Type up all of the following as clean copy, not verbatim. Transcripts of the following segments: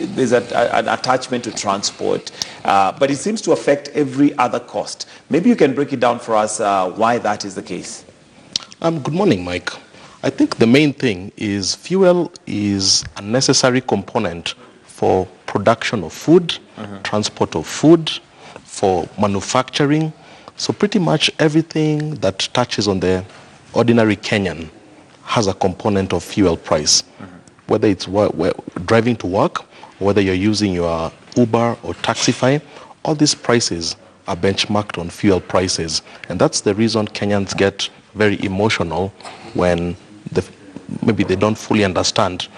there's an attachment to transport, but it seems to affect every other cost. Maybe you can break it down for us why that is the case. Good morning, Mike. I think the main thing is fuel is a necessary component for production of food, transport of food, for manufacturing. So pretty much everything that touches on the ordinary Kenyan has a component of fuel price. Whether it's driving to work, or whether you're using your Uber or Taxify, all these prices are benchmarked on fuel prices. And that's the reason Kenyans get very emotional when maybe they don't fully understand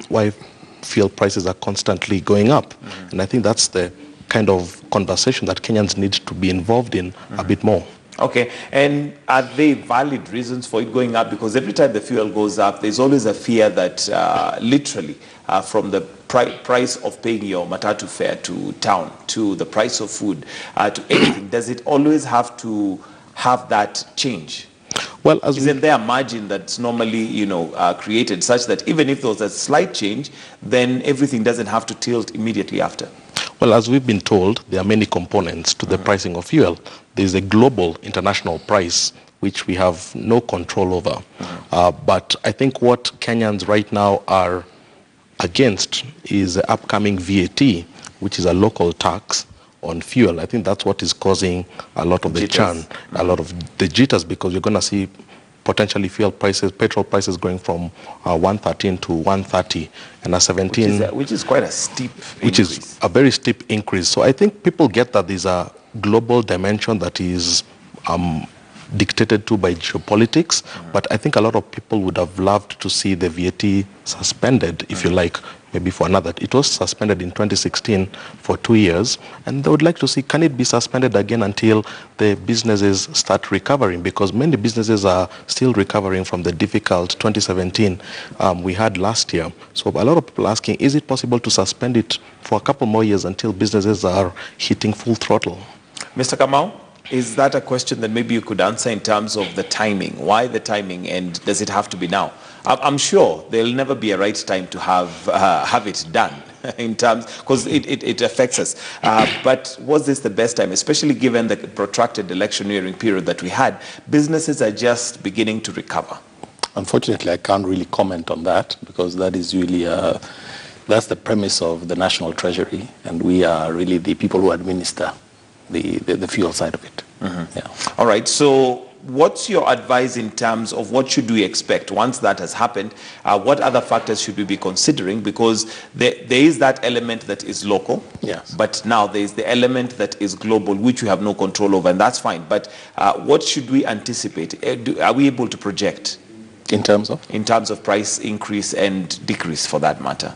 why fuel prices are constantly going up. And I think that's the kind of conversation that Kenyans need to be involved in a bit more. Okay, and are they valid reasons for it going up? Because every time the fuel goes up, there's always a fear that literally from the price of paying your matatu fare to town, to the price of food, to anything, does it always have to have that change? Well, isn't there a margin that's normally, created such that even if there was a slight change, then everything doesn't have to tilt immediately after? Well, as we've been told, there are many components to the pricing of fuel. There's a global international price, which we have no control over. But I think what Kenyans right now are against is the upcoming VAT, which is a local tax on fuel. I think that's what is causing a lot of the churn, a lot of the jitters, because you're going to see potentially fuel prices, petrol prices going from 113 to 130 and a 17, which is quite a steep increase. Which is a very steep increase. So I think people get that there's a global dimension that is dictated to by geopolitics, but I think a lot of people would have loved to see the VAT suspended, if you like, maybe for another. It was suspended in 2016 for 2 years, and they would like to see, can it be suspended again until the businesses start recovering? Because many businesses are still recovering from the difficult 2017 we had last year. So a lot of people asking, is it possible to suspend it for a couple more years until businesses are hitting full throttle? Mr. Kamau, is that a question that maybe you could answer in terms of the timing? Why the timing, and does it have to be now? I'm sure there'll never be a right time to have it done in terms, because it affects us. But was this the best time, especially given the protracted electioneering period that we had? Businesses are just beginning to recover. Unfortunately, I can't really comment on that, because that is really that's the premise of the National Treasury, and we are really the people who administer the fuel side of it. Yeah. All right, so what's your advice in terms of what should we expect once that has happened? What other factors should we be considering? Because there is that element that is local, yes, but now there is the element that is global, which we have no control over, and that's fine. But what should we anticipate? Are we able to project? In terms of? In terms of price increase and decrease, for that matter.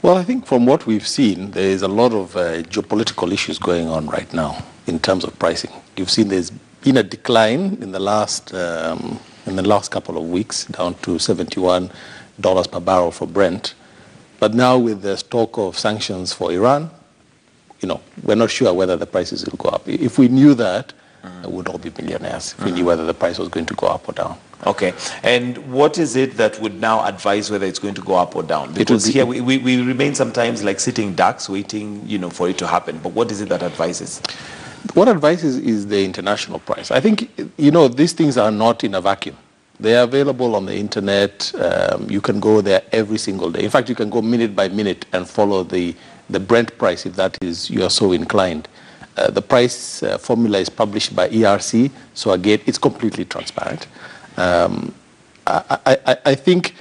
Well, I think from what we've seen, there is a lot of geopolitical issues going on right now in terms of pricing. You've seen there's been a decline in the last couple of weeks, down to $71 per barrel for Brent. But now with the talk of sanctions for Iran, we're not sure whether the prices will go up. If we knew that, we would all be millionaires if we knew whether the price was going to go up or down. Okay, and what is it that would now advise whether it's going to go up or down? Because here we remain sometimes like sitting ducks waiting, for it to happen. But what is it that advises? What advises is the international price. I think, these things are not in a vacuum. They are available on the internet. You can go there every single day. In fact, you can go minute by minute and follow the Brent price if that is, you are so inclined. The price formula is published by ERC, so again, it's completely transparent. I think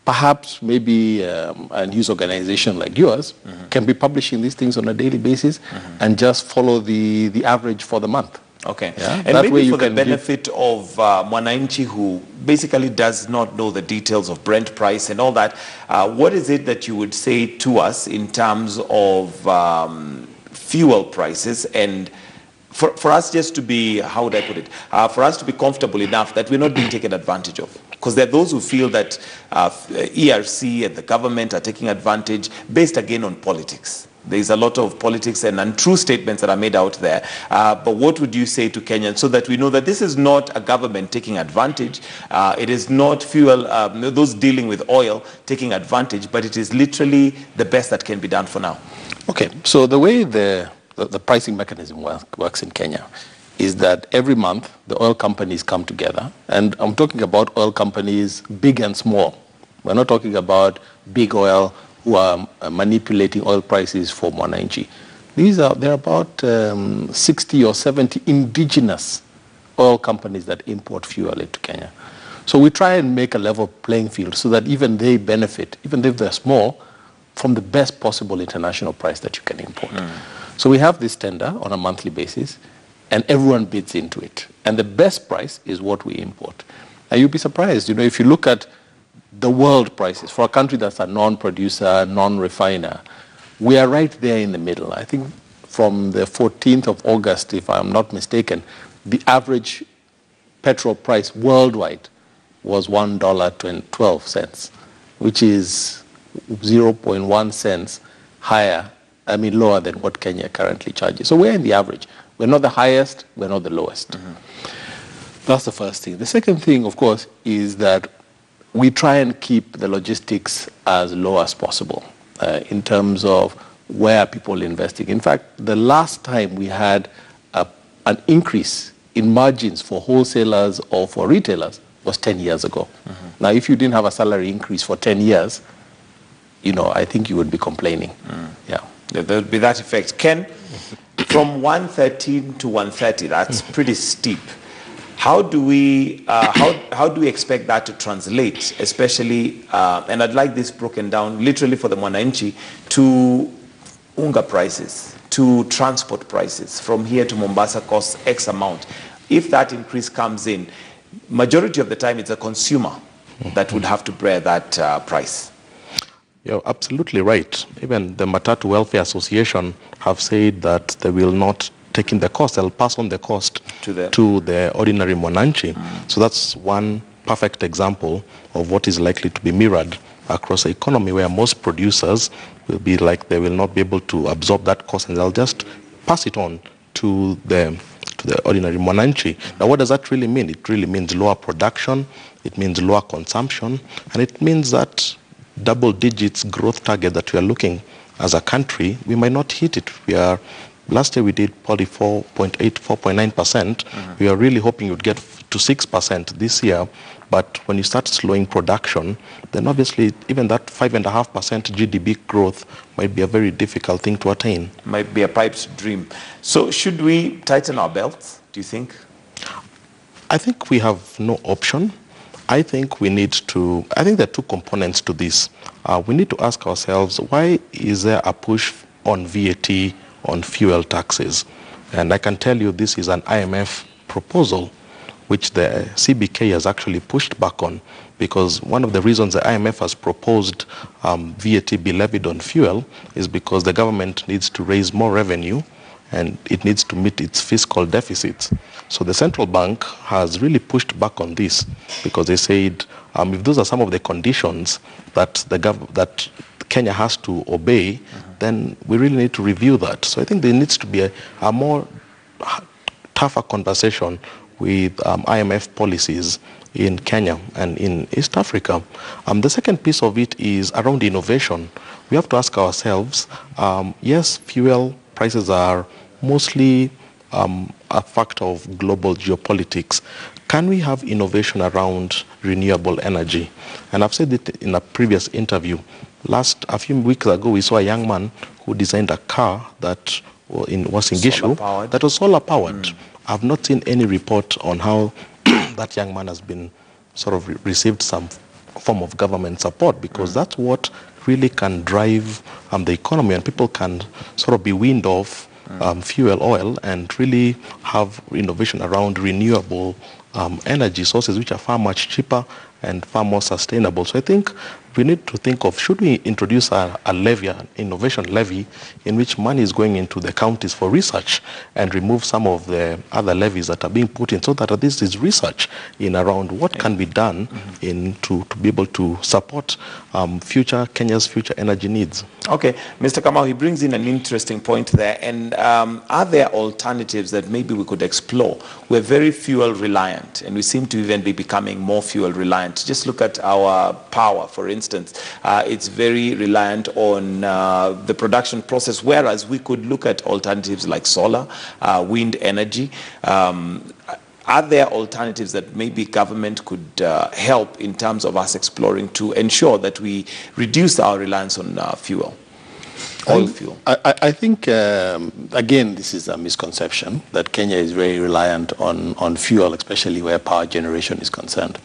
perhaps maybe a news organization like yours can be publishing these things on a daily basis and just follow the average for the month. Okay. Yeah? And that maybe for the benefit of Mwananchi, who basically does not know the details of Brent price and all that, what is it that you would say to us in terms of fuel prices, and for us just to be, how would I put it, for us to be comfortable enough that we're not being taken advantage of? Because there are those who feel that ERC and the government are taking advantage based again on politics. There's a lot of politics and untrue statements that are made out there. But what would you say to Kenyans so that we know that this is not a government taking advantage? It is not fuel, those dealing with oil taking advantage, but it is literally the best that can be done for now. Okay, so the way the pricing mechanism works in Kenya is that every month the oil companies come together, and I'm talking about oil companies big and small. We're not talking about big oil who are manipulating oil prices for mwananchi. There are about 60 or 70 indigenous oil companies that import fuel into Kenya. So we try and make a level playing field so that even they benefit, even if they're small, from the best possible international price that you can import. So we have this tender on a monthly basis, and everyone bids into it. And the best price is what we import. Now you'll be surprised, if you look at the world prices for a country that's a non-producer, non-refiner, we are right there in the middle. I think from the 14th of August, if I'm not mistaken, the average petrol price worldwide was $1.12, which is 0.1 cents lower than what Kenya currently charges. So we're in the average. We're not the highest, we're not the lowest. That's the first thing. The second thing, of course, is that we try and keep the logistics as low as possible in terms of where people are investing. In fact, the last time we had an increase in margins for wholesalers or for retailers was 10 years ago. Now, if you didn't have a salary increase for 10 years, I think you would be complaining. Yeah, there would be that effect. Ken, from 113 to 130, that's pretty steep. How do we expect that to translate, especially, and I'd like this broken down literally for the mwananchi, to unga prices, to transport prices. From here to Mombasa costs X amount. If that increase comes in, majority of the time it's a consumer that would have to bear that price. You're absolutely right. Even the Matatu Welfare Association have said that they will not take in the cost, they'll pass on the cost to the ordinary mwananchi. So that's one perfect example of what is likely to be mirrored across the economy, where most producers will be like they will not be able to absorb that cost and they'll just pass it on to the ordinary mwananchi. Now, what does that really mean? It really means lower production, it means lower consumption, and it means that double digits growth target that we are looking as a country, we might not hit it. Last year we did probably 4.8, 4.9%. We are really hoping you'd get to 6% this year. But when you start slowing production, then obviously even that 5.5% GDP growth might be a very difficult thing to attain. Might be a pipe's dream. So should we tighten our belts, do you think? I think we have no option. I think there are two components to this. We need to ask ourselves, why is there a push on VAT on fuel taxes? And I can tell you this is an IMF proposal which the CBK has actually pushed back on, because one of the reasons the IMF has proposed VAT be levied on fuel is because the government needs to raise more revenue and it needs to meet its fiscal deficits. So the central bank has really pushed back on this, because they said if those are some of the conditions that that Kenya has to obey, then we really need to review that. So I think there needs to be a more tougher conversation with IMF policies in Kenya and in East Africa. The second piece of it is around innovation. We have to ask ourselves, yes, fuel prices are mostly a factor of global geopolitics. Can we have innovation around renewable energy? And I've said it in a previous interview. A few weeks ago, we saw a young man who designed a car that was in Gishu that was solar powered. I've not seen any report on how that young man has been received some form of government support, because that's what really can drive the economy, and people can be weaned off fuel oil and really have innovation around renewable energy sources which are far much cheaper and far more sustainable. So I think we need to think of, should we introduce a levy, an innovation levy, in which money is going into the counties for research, and remove some of the other levies that are being put in, so that this is research in around what can be done to be able to support Kenya's future energy needs. Okay, Mr. Kamau, he brings in an interesting point there. And are there alternatives that maybe we could explore? We're very fuel reliant, and we seem to even be becoming more fuel reliant. Just look at our power, for instance. It's very reliant on the production process, whereas we could look at alternatives like solar, wind energy. Are there alternatives that maybe government could help in terms of us exploring to ensure that we reduce our reliance on fuel, oil fuel? I think, again, this is a misconception that Kenya is very reliant on fuel, especially where power generation is concerned.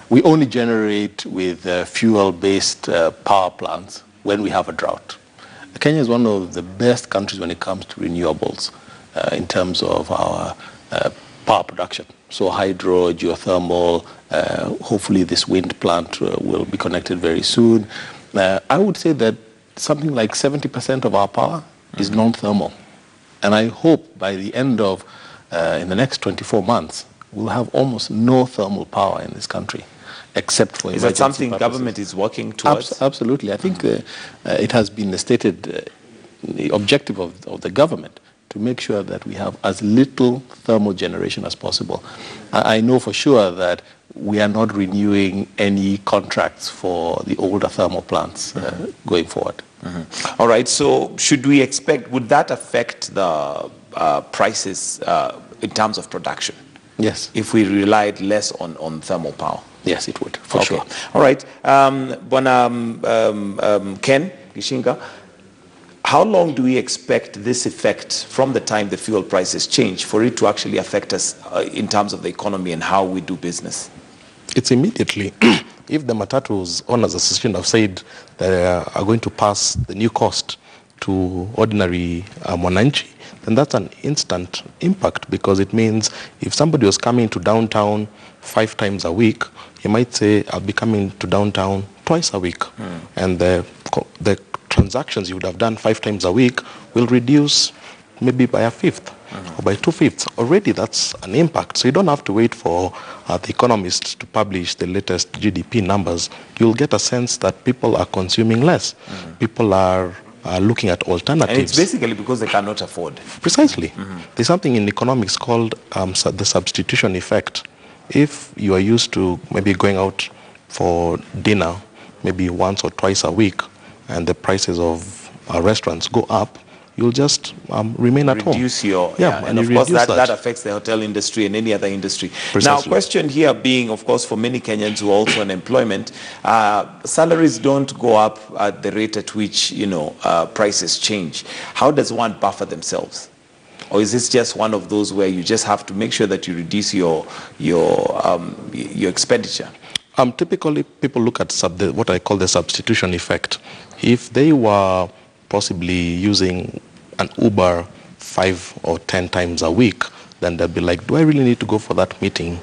We only generate with fuel-based power plants when we have a drought. Kenya is one of the best countries when it comes to renewables in terms of our power production. So hydro, geothermal, hopefully this wind plant will be connected very soon. I would say that something like 70% of our power is non-thermal. And I hope by the end of, in the next 24 months, we'll have almost no thermal power in this country, except for emergency Is that something purposes. government is working towards? Absolutely. I think it has been stated, the objective of the government, to make sure that we have as little thermal generation as possible. I know for sure that we are not renewing any contracts for the older thermal plants going forward. All right, so should we expect, would that affect the prices in terms of production? Yes. If we relied less on thermal power? Yes, it would, for sure. All right. Ken Gishinga, how long do we expect this effect from the time the fuel prices change for it to actually affect us in terms of the economy and how we do business? It's immediately. If the Matatu's Owners Association have said they are going to pass the new cost to ordinary mwananchi, then that's an instant impact, because it means if somebody was coming to downtown 5 times a week, he might say, I'll be coming to downtown twice a week. And the transactions you would have done 5 times a week will reduce maybe by 1/5 or by 2/5. Already that's an impact. So you don't have to wait for the economists to publish the latest GDP numbers. You'll get a sense that people are consuming less. People are looking at alternatives. And it's basically because they cannot afford. Precisely. There's something in economics called the substitution effect. If you are used to maybe going out for dinner maybe once or twice a week, and the prices of restaurants go up, you'll just remain at home. Reduce your, and of course that affects the hotel industry and any other industry. Precisely. Now, question here being, of course, for many Kenyans who are also in employment, salaries don't go up at the rate at which, prices change. How does one buffer themselves? Or is this just one of those where you just have to make sure that you reduce your expenditure? Typically, people look at what I call the substitution effect. If they were possibly using an Uber 5 or 10 times a week, then they'll be like, do I really need to go for that meeting?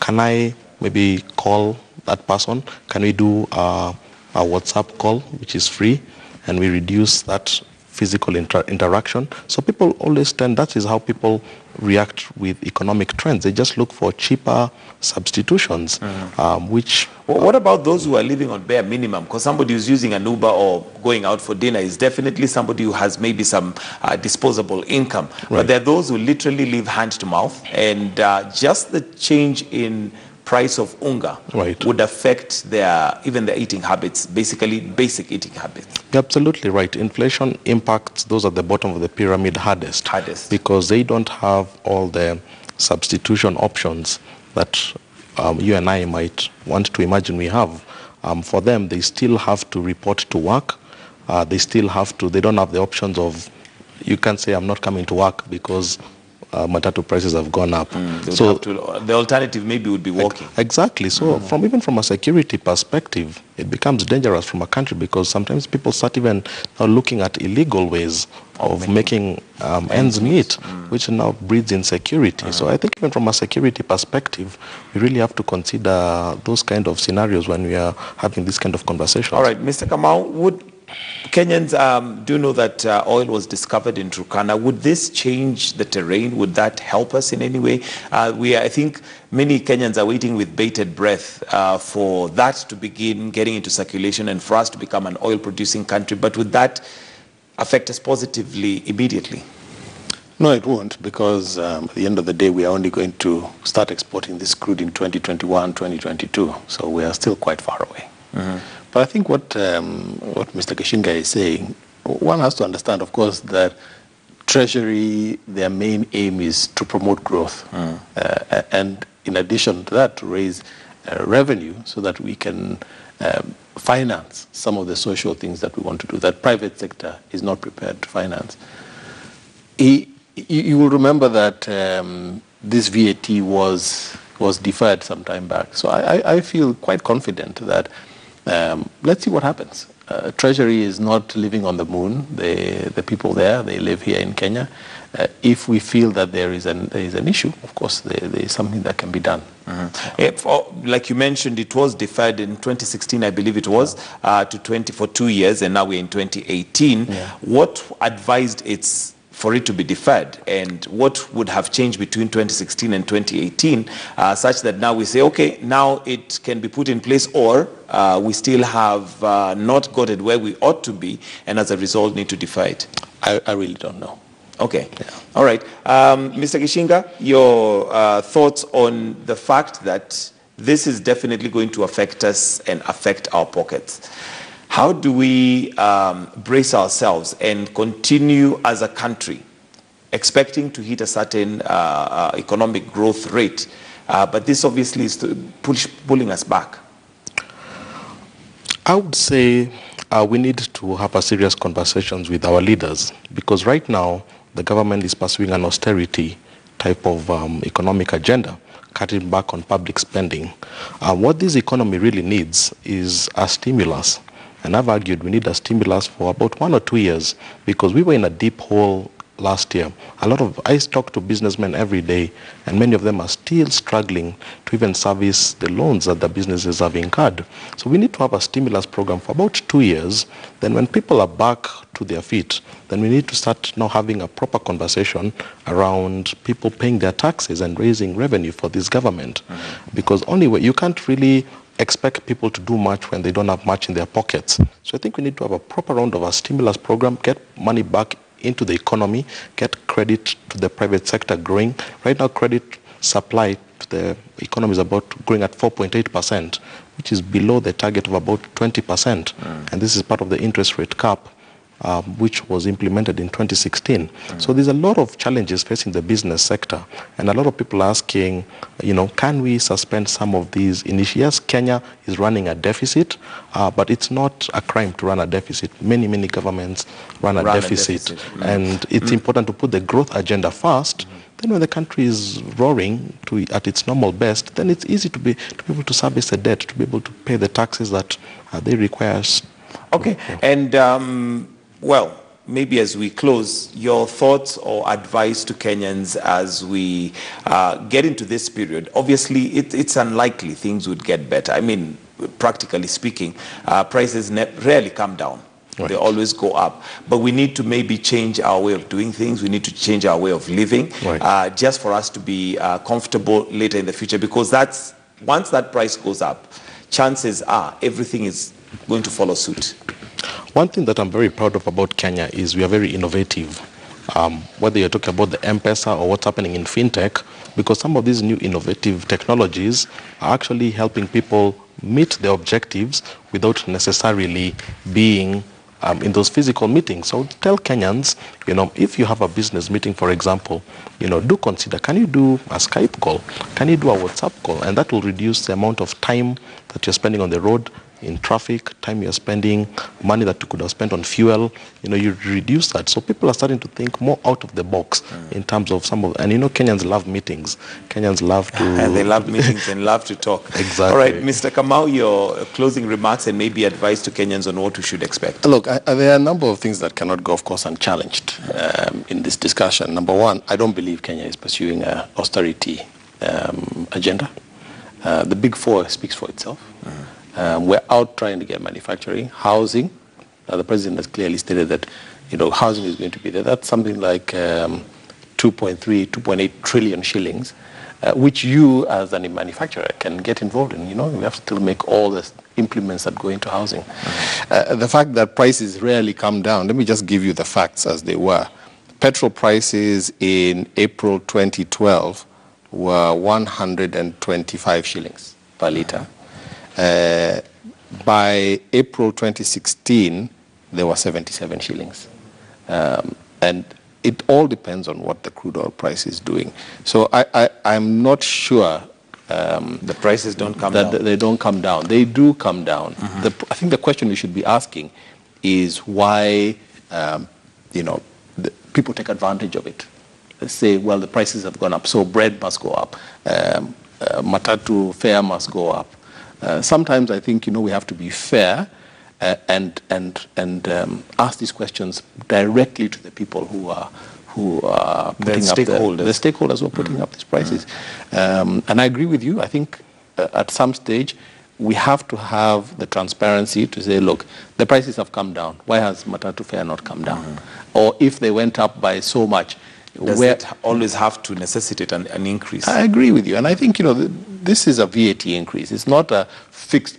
Can I maybe call that person? Can we do a WhatsApp call, which is free, and we reduce that physical interaction? So people always that is how people react with economic trends. They just look for cheaper substitutions, which... What about those who are living on bare minimum? Because somebody who's using an Uber or going out for dinner is definitely somebody who has maybe some disposable income. Right. But there are those who literally live hand to mouth, and just the change in price of unga would affect even their eating habits, basically basic eating habits. You're absolutely right. Inflation impacts those at the bottom of the pyramid hardest. Because they don't have all the substitution options that you and I might want to imagine we have. For them, they still have to report to work. They don't have the options of, you can say, I'm not coming to work because matatu prices have gone up. So the alternative maybe would be walking. Exactly. So even from a security perspective, it becomes dangerous from a country because sometimes people start even now looking at illegal ways of making ends meet, which now breeds insecurity. So I think even from a security perspective, we really have to consider those kind of scenarios when we are having this kind of conversations. All right, Mr. Kamau, would Kenyans do know that oil was discovered in Turkana? Would this change the terrain? Would that help us in any way? I think many Kenyans are waiting with bated breath for that to begin getting into circulation and for us to become an oil-producing country. But would that affect us positively immediately? No, it won't, because at the end of the day, we are only going to start exporting this crude in 2021, 2022. So we are still quite far away. But I think what Mr. Gishinga is saying, one has to understand, of course, that Treasury, their main aim is to promote growth. And in addition to that, to raise revenue so that we can finance some of the social things that we want to do, that private sector is not prepared to finance. You will remember that this VAT was deferred some time back. So I feel quite confident that let's see what happens. Treasury is not living on the moon. The people there, they live here in Kenya. If we feel that there is an issue, of course, there is something that can be done. Like you mentioned, it was deferred in 2016, I believe it was, for 2 years, and now we're in 2018. What advised for it to be deferred, and what would have changed between 2016 and 2018 such that now we say, okay, now it can be put in place, or we still have not got it where we ought to be, and as a result need to defer it? I really don't know. Okay. Yeah. All right. Mr. Gishinga, your thoughts on the fact that this is definitely going to affect us and affect our pockets. How do we brace ourselves and continue as a country expecting to hit a certain economic growth rate, but this obviously is pulling us back? I would say we need to have a serious conversations with our leaders, because right now the government is pursuing an austerity type of economic agenda, cutting back on public spending. What this economy really needs is a stimulus. And I've argued we need a stimulus for about 1 or 2 years, because we were in a deep hole last year. I talk to businessmen every day, and many of them are still struggling to even service the loans that the businesses have incurred. So we need to have a stimulus program for about 2 years. Then when people are back to their feet, then we need to start now having a proper conversation around people paying their taxes and raising revenue for this government. Because only way, you can't really expect people to do much when they don't have much in their pockets. So I think we need to have a proper round of a stimulus program, get money back into the economy, get credit to the private sector growing. Right now, credit supply to the economy is about growing at 4.8%, which is below the target of about 20%. And this is part of the interest rate cap, which was implemented in 2016. So there's a lot of challenges facing the business sector, and a lot of people are asking, can we suspend some of these initiatives? Yes, Kenya is running a deficit, but it's not a crime to run a deficit. Many governments run a deficit. And it's important to put the growth agenda first. Then when the country is roaring at its normal best, then it's easy to be able to service the debt, to be able to pay the taxes that they require. Okay, and well, maybe as we close, your thoughts or advice to Kenyans as we get into this period. Obviously, it's unlikely things would get better. I mean, practically speaking, prices rarely come down. Right. They always go up. But we need to maybe change our way of doing things. We need to change our way of living, right, just for us to be comfortable later in the future. Because once that price goes up, chances are everything is going to follow suit. One thing that I'm very proud of about Kenya is we are very innovative. Whether you're talking about the M-Pesa or what's happening in fintech, because some of these new innovative technologies are actually helping people meet their objectives without necessarily being in those physical meetings. So tell Kenyans, if you have a business meeting, for example, do consider, can you do a Skype call? Can you do a WhatsApp call? And that will reduce the amount of time that you're spending on the road, in traffic, time you're spending, money that you could have spent on fuel, you reduce that. So people are starting to think more out of the box in terms of and Kenyans love meetings. Kenyans love to... And they love meetings and love to talk. Exactly. All right, Mr. Kamau, your closing remarks and maybe advice to Kenyans on what we should expect. Look, there are a number of things that cannot go, of course, unchallenged in this discussion. Number one, I don't believe Kenya is pursuing an austerity agenda. The Big Four speaks for itself. We're out trying to get manufacturing, housing. The president has clearly stated that, housing is going to be there. That's something like 2.8 trillion shillings, which you, as a manufacturer, can get involved in. We have to still make all the implements that go into housing. The fact that prices rarely come down, let me just give you the facts as they were. Petrol prices in April 2012 were 125 shillings per litre. By April 2016, there were 77 shillings. And it all depends on what the crude oil price is doing. So I'm not sure the prices don't come down. They don't come down. They do come down. I think the question we should be asking is why, people take advantage of it. Let's say, well, the prices have gone up, so bread must go up. Matatu fare must go up. Sometimes I think we have to be fair and ask these questions directly to the people who are putting up the stakeholders who are putting up these prices. And I agree with you. I think at some stage we have to have the transparency to say, look, the prices have come down. Why has Matatu fare not come down? Or if they went up by so much, does it always have to necessitate an increase? I agree with you. And I think, this is a VAT increase. It's not a fixed,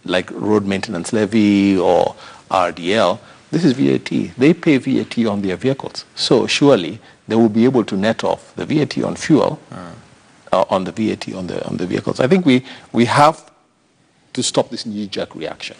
like road maintenance levy or RDL. This is VAT. They pay VAT on their vehicles. So surely they will be able to net off the VAT on fuel, on the VAT on the vehicles. I think we have to stop this knee-jerk reaction.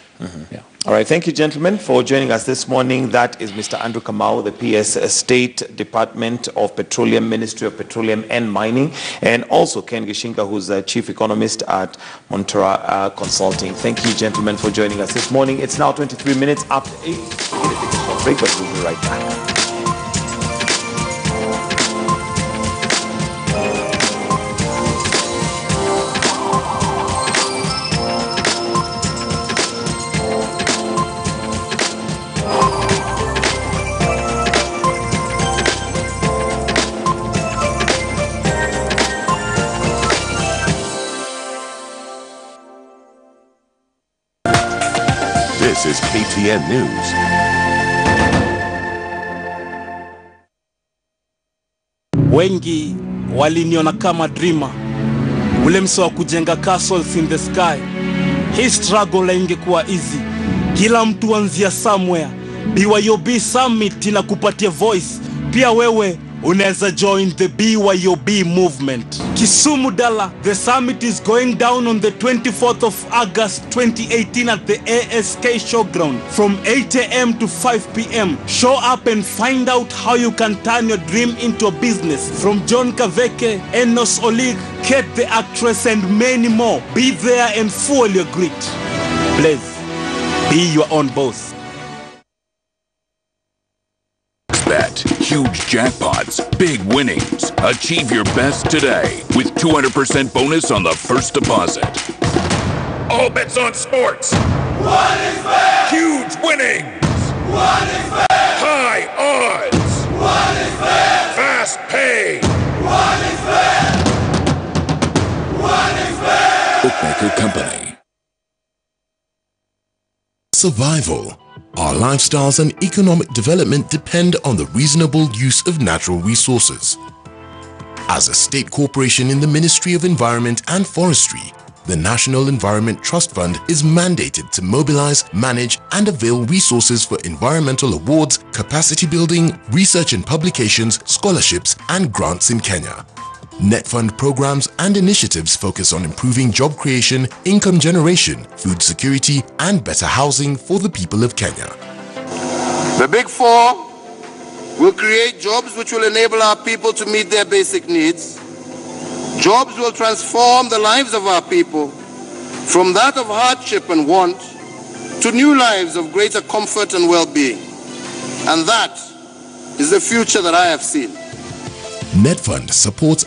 Yeah. All right, thank you, gentlemen, for joining us this morning. That is Mr. Andrew Kamau, the PS State Department of Petroleum, Ministry of Petroleum and Mining, and also Ken Gishinga, who's the Chief Economist at Montora Consulting. Thank you, gentlemen, for joining us this morning. It's now 23 minutes after 8. We're going to take a short break, but we'll be right back. This is KTN News. Wengi waliniona kama dreamer, ule mse wa kujenga castles in the sky. Hii struggle ingekuwa easy. Kila mtu anzia somewhere. BYOB Summit inakupatia voice. Pia wewe unaweza join the BYOB movement. Kisumu Dala, the summit is going down on the 24th of August 2018 at the ASK Showground from 8 a.m. to 5 p.m. Show up and find out how you can turn your dream into a business. From John Kaveke, Enos Olig, Kate the actress and many more. Be there and fuel your grit. Please, be your own boss. Bet, huge jackpots, big winnings. Achieve your best today with 200% bonus on the first deposit. All bets on sports. What is bet? Huge winnings. What is bet? High odds. What is bet? Fast pay. What is bet? What is bet? Bookmaker Company. Survival. Our lifestyles and economic development depend on the reasonable use of natural resources. As a state corporation in the Ministry of Environment and Forestry, the National Environment Trust Fund is mandated to mobilize, manage, and avail resources for environmental awards, capacity building, research and publications, scholarships, and grants in Kenya. Net Fund programs and initiatives focus on improving job creation, income generation, food security, and better housing for the people of Kenya. The Big Four will create jobs which will enable our people to meet their basic needs. Jobs will transform the lives of our people from that of hardship and want to new lives of greater comfort and well-being. And that is the future that I have seen. NetFund supports